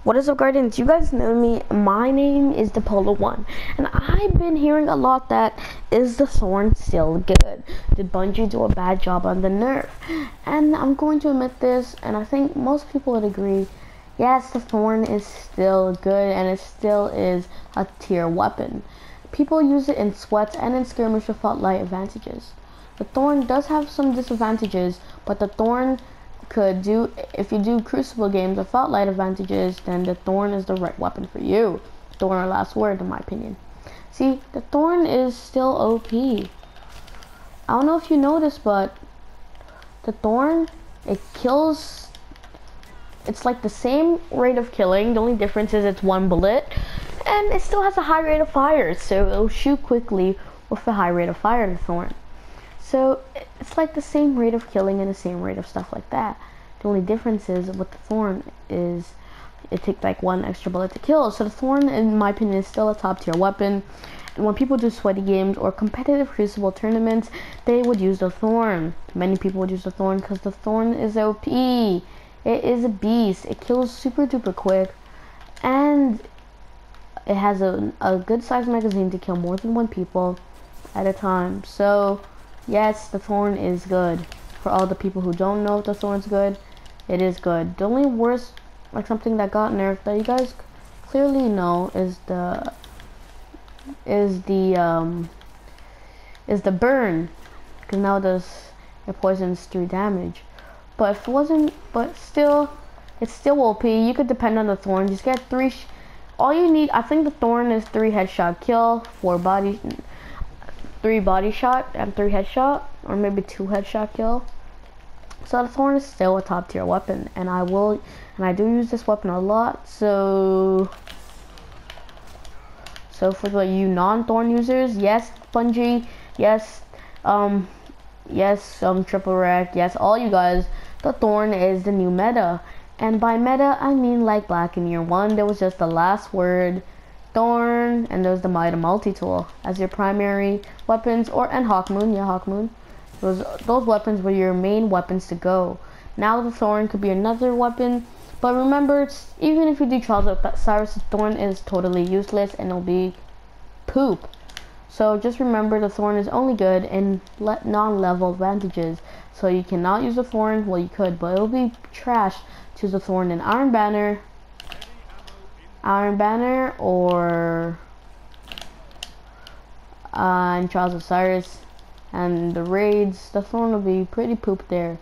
What is up, Guardians? You guys know me. My name is the Polar One, and I've been hearing a lot that is the Thorn still good? Did Bungie do a bad job on the nerf? And I'm going to admit this, and I think most people would agree. Yes, the Thorn is still good, and it still is a tier weapon. People use it in sweats and in skirmish without light advantages. The Thorn does have some disadvantages, but the Thorn could do, if you do Crucible games without light advantages, then the Thorn is the right weapon for you. Thorn our last word, in my opinion. See, the Thorn is still OP. I don't know if you noticed, but the Thorn, it kills, it's like the same rate of killing. The only difference is it's one bullet, and it still has a high rate of fire, so it'll shoot quickly with a high rate of fire, the Thorn. So it's like the same rate of killing and the same rate of stuff like that. The only difference is with the Thorn is it takes like one extra bullet to kill. So the Thorn, in my opinion, is still a top tier weapon. And when people do sweaty games or competitive Crucible tournaments, they would use the Thorn. Many people would use the Thorn because the Thorn is OP. It is a beast. It kills super duper quick, and it has a good sized magazine to kill more than one people at a time. So yes, the Thorn is good. For all the people who don't know if the Thorn's good, it is good. The only worst, like something that got nerfed that you guys clearly know is the burn, because now it poisons 3 damage. But if it wasn't, but still, it's still OP. You could depend on the Thorn. Just get 3. All you need, I think the Thorn is 3 headshot kill, 3 body shot and 3 headshot, or maybe 2 headshot kill. So the Thorn is still a top tier weapon, and I do use this weapon a lot. So for the you non-Thorn users, yes, Bungie, yes, Triple Wreck, yes, all you guys, the Thorn is the new meta. And by meta, I mean like Black in Year 1, there was just the last word, Thorn, and there's the Might and Multi-Tool as your primary weapons, and Hawkmoon, yeah, Hawkmoon. Those weapons were your main weapons to go. Now the Thorn could be another weapon, but remember, even if you do Trials of Cyrus, the Thorn is totally useless and it'll be poop. So just remember, the Thorn is only good in non-level advantages. So you cannot use the Thorn, well you could, but it'll be trash to use the Thorn in Iron Banner, or in Trials of Cyrus, and the raids. The Thorn will be pretty poop there.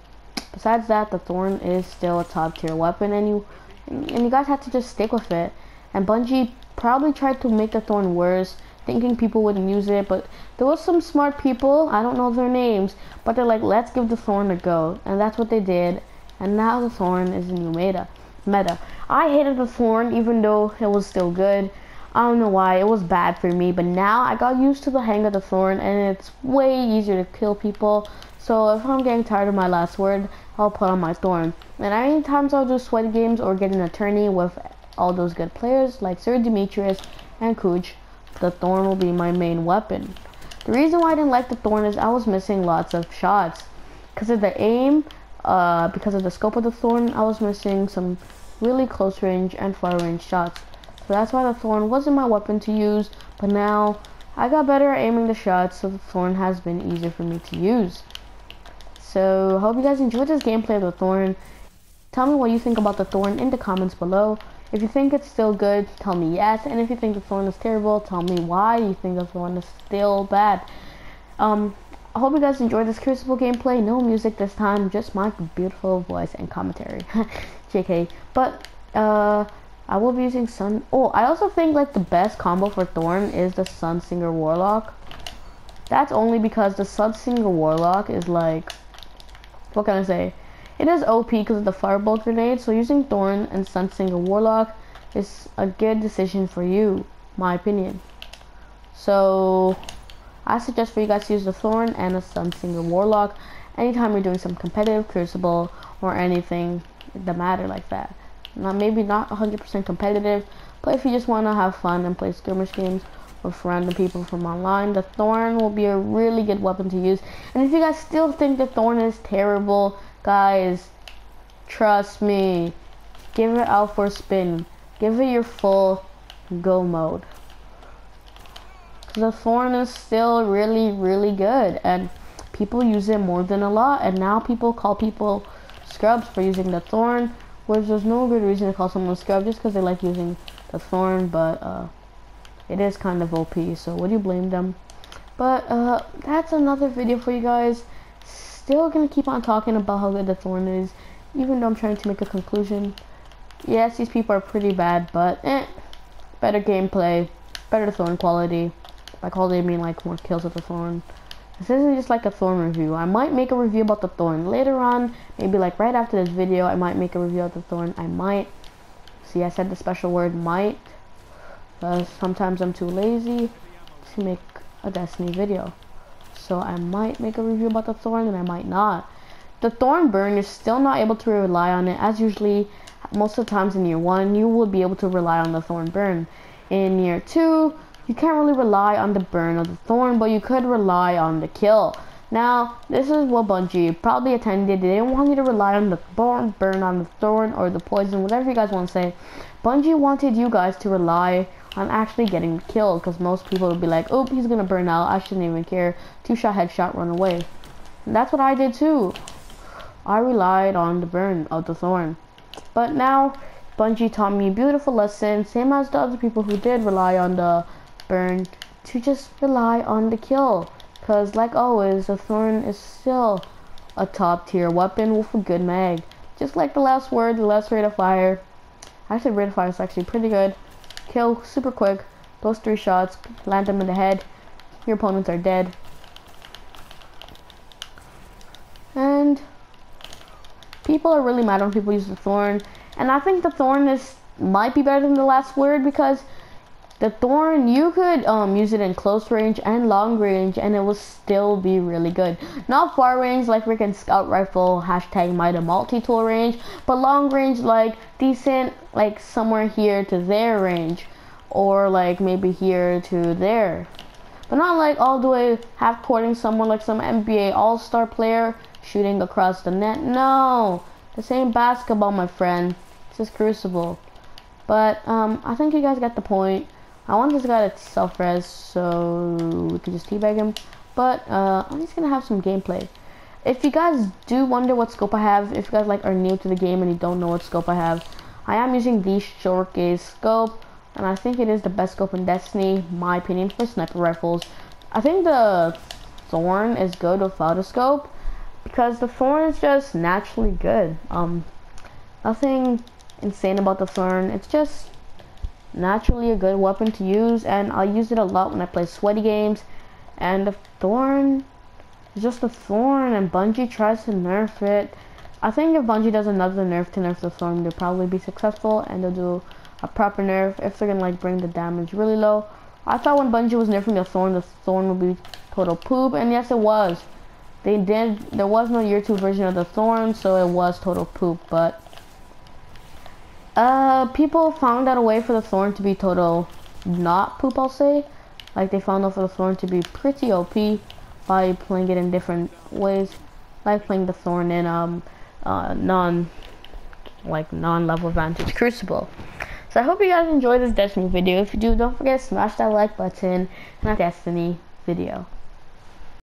Besides that, the Thorn is still a top tier weapon, and you guys have to just stick with it. And Bungie probably tried to make the Thorn worse, thinking people wouldn't use it, but there was some smart people, I don't know their names, but they're like, let's give the Thorn a go, and that's what they did. And now the Thorn is the new meta. I hated the Thorn even though it was still good. I don't know why, it was bad for me, but now I got used to the hang of the Thorn, and it's way easier to kill people. So if I'm getting tired of my last word, I'll put on my Thorn. And any times I'll do sweaty games or get an attorney with all those good players like Sir Demetrius and Cooch, the Thorn will be my main weapon. The reason why I didn't like the Thorn is I was missing lots of shots. Because of the aim, because of the scope of the Thorn, I was missing some really close range and far range shots. So that's why the Thorn wasn't my weapon to use, but now I got better at aiming the shots, so the Thorn has been easier for me to use. So hope you guys enjoyed this gameplay of the Thorn. Tell me what you think about the Thorn in the comments below. If you think it's still good, tell me yes, and if you think the Thorn is terrible, tell me why you think the Thorn is still bad. I hope you guys enjoyed this Crucible gameplay. No music this time, just my beautiful voice and commentary. JK. But I will be using Sun. Oh, I also think like the best combo for Thorn is the Sunsinger Warlock. That's only because the Sunsinger Warlock is like, what can I say? It is OP because of the Firebolt grenade. So using Thorn and Sunsinger Warlock is a good decision for you, my opinion. So I suggest for you guys to use the Thorn and the Sunsinger Warlock anytime you're doing some competitive Crucible or anything that matter like that. Maybe not 100% competitive, but if you just want to have fun and play skirmish games with random people from online, the Thorn will be a really good weapon to use. And if you guys still think the Thorn is terrible, guys, trust me, give it out for a spin. give it your full go mode. The Thorn is still really good, and people use it more than a lot, and now people call people scrubs for using the Thorn, whereas there's no good reason to call someone a scrub just because they like using the Thorn, but it is kind of OP, so would you blame them? But that's another video for you guys. Still gonna keep on talking about how good the Thorn is, even though I'm trying to make a conclusion. Yes, these people are pretty bad, but better gameplay, better Thorn quality. By quality I mean like more kills with the Thorn. This isn't just like a Thorn review. I might make a review about the Thorn later on, maybe like right after this video. I might make a review of the Thorn. I might. See, I said the special word might. Sometimes I'm too lazy to make a Destiny video. So I might make a review about the Thorn and I might not. The Thorn burn, you're still not able to rely on it. As usually, most of the times in year 1, you will be able to rely on the Thorn burn. In year 2, you can't really rely on the burn of the Thorn, but you could rely on the kill. Now, this is what Bungie probably intended. They didn't want you to rely on the burn on the Thorn or the poison, whatever you guys want to say. Bungie wanted you guys to rely on actually getting killed, because most people would be like, oh, he's gonna burn out, I shouldn't even care. 2-shot headshot, run away. And that's what I did too. I relied on the burn of the Thorn. But now, Bungie taught me a beautiful lesson, same as the other people who did rely on the burn, to just rely on the kill, because like always the Thorn is still a top tier weapon with a good mag, just like the last word, the last rate of fire. Actually, rate of fire is actually pretty good. Kill super quick, those 3 shots, land them in the head, your opponents are dead. And people are really mad when people use the Thorn, and I think the Thorn might be better than the last word, because the Thorn, you could use it in close range and long range, and it will still be really good. Not far range like freaking scout rifle, hashtag Mida multi-tool range, but long range like decent, like somewhere here to there range, or like maybe here to there. But not like all the way half-courting someone like some NBA all-star player shooting across the net. No, this ain't basketball, my friend. This is Crucible. But I think you guys get the point. I want this guy to self-res so we can just teabag him, but I'm just gonna have some gameplay. If you guys do wonder what scope I have, if you guys like are new to the game and you don't know what scope I have, I am using the short gaze scope, and I think it is the best scope in Destiny, my opinion, for sniper rifles. I think the Thorn is good without a scope, because the Thorn is just naturally good. Nothing insane about the Thorn. It's just naturally a good weapon to use, and I'll use it a lot when I play sweaty games. And the Thorn is just a Thorn, and Bungie tries to nerf it. I think if Bungie does another nerf to nerf the Thorn, they'll probably be successful, and they'll do a proper nerf if they're gonna like bring the damage really low. I thought when Bungie was nerfing the Thorn would be total poop, and yes it was. They did. There was no year 2 version of the Thorn, so it was total poop, but people found out a way for the Thorn to be total not poop, I'll say. Like, they found out for the Thorn to be pretty OP by playing it in different ways. Like playing the Thorn in non-level advantage Crucible. So I hope you guys enjoyed this Destiny video. If you do, don't forget to smash that like button and a Destiny video.